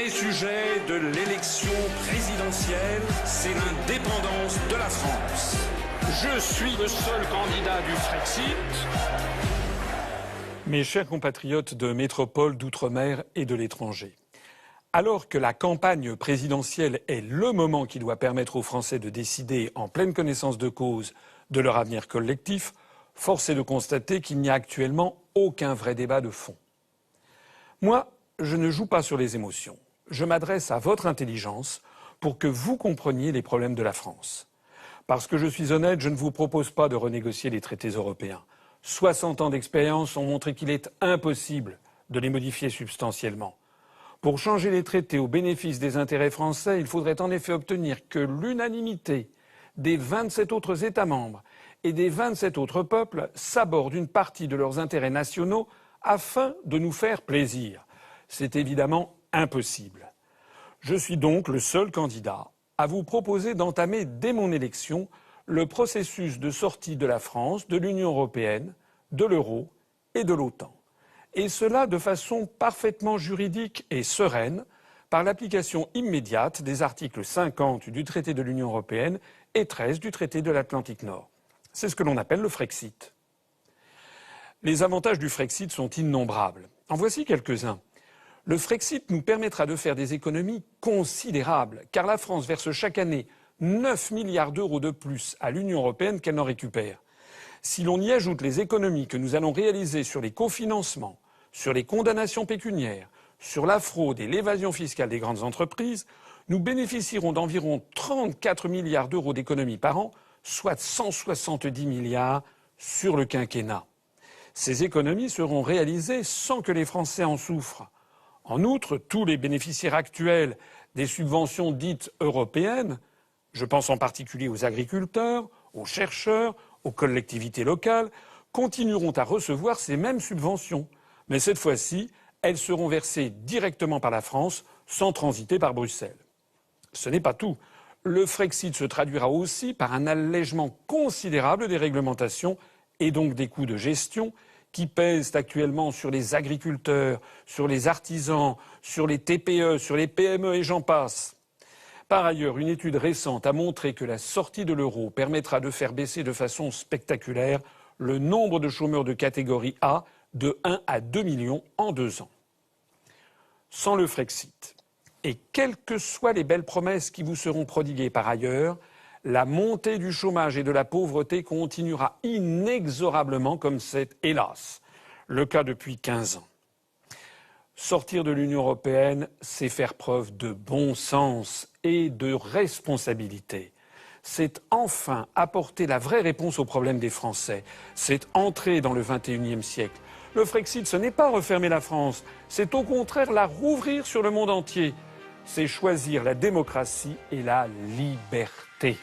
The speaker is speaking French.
premier sujet de l'élection présidentielle, c'est l'indépendance de la France. Je suis le seul candidat du Frexit. Mes chers compatriotes de métropole, d'outre-mer et de l'étranger, alors que la campagne présidentielle est le moment qui doit permettre aux Français de décider en pleine connaissance de cause de leur avenir collectif, force est de constater qu'il n'y a actuellement aucun vrai débat de fond. Moi, je ne joue pas sur les émotions. Je m'adresse à votre intelligence pour que vous compreniez les problèmes de la France. Parce que je suis honnête, je ne vous propose pas de renégocier les traités européens. 60 ans d'expérience ont montré qu'il est impossible de les modifier substantiellement. Pour changer les traités au bénéfice des intérêts français, il faudrait en effet obtenir que l'unanimité des 27 autres États membres et des 27 autres peuples s'abordent une partie de leurs intérêts nationaux afin de nous faire plaisir. C'est évidemment impossible. Je suis donc le seul candidat à vous proposer d'entamer dès mon élection le processus de sortie de la France de l'Union européenne, de l'euro et de l'OTAN. Et cela de façon parfaitement juridique et sereine par l'application immédiate des articles 50 du traité de l'Union européenne et 13 du traité de l'Atlantique Nord. C'est ce que l'on appelle le Frexit. Les avantages du Frexit sont innombrables. En voici quelques-uns. Le Frexit nous permettra de faire des économies considérables, car la France verse chaque année 9 milliards d'euros de plus à l'Union européenne qu'elle n'en récupère. Si l'on y ajoute les économies que nous allons réaliser sur les cofinancements, sur les condamnations pécuniaires, sur la fraude et l'évasion fiscale des grandes entreprises, nous bénéficierons d'environ 34 milliards d'euros d'économies par an, soit 170 milliards sur le quinquennat. Ces économies seront réalisées sans que les Français en souffrent. En outre, tous les bénéficiaires actuels des subventions dites européennes, je pense en particulier aux agriculteurs, aux chercheurs, aux collectivités locales, continueront à recevoir ces mêmes subventions. Mais cette fois-ci, elles seront versées directement par la France, sans transiter par Bruxelles. Ce n'est pas tout. Le Frexit se traduira aussi par un allègement considérable des réglementations et donc des coûts de gestion qui pèsent actuellement sur les agriculteurs, sur les artisans, sur les TPE, sur les PME et j'en passe. Par ailleurs, une étude récente a montré que la sortie de l'euro permettra de faire baisser de façon spectaculaire le nombre de chômeurs de catégorie A de 1 à 2 millions en 2 ans. Sans le Frexit, et quelles que soient les belles promesses qui vous seront prodiguées par ailleurs, la montée du chômage et de la pauvreté continuera inexorablement comme c'est, hélas, le cas depuis 15 ans. Sortir de l'Union européenne, c'est faire preuve de bon sens et de responsabilité. C'est enfin apporter la vraie réponse aux problèmes des Français. C'est entrer dans le XXIe siècle. Le Frexit, ce n'est pas refermer la France, c'est au contraire la rouvrir sur le monde entier. C'est choisir la démocratie et la liberté.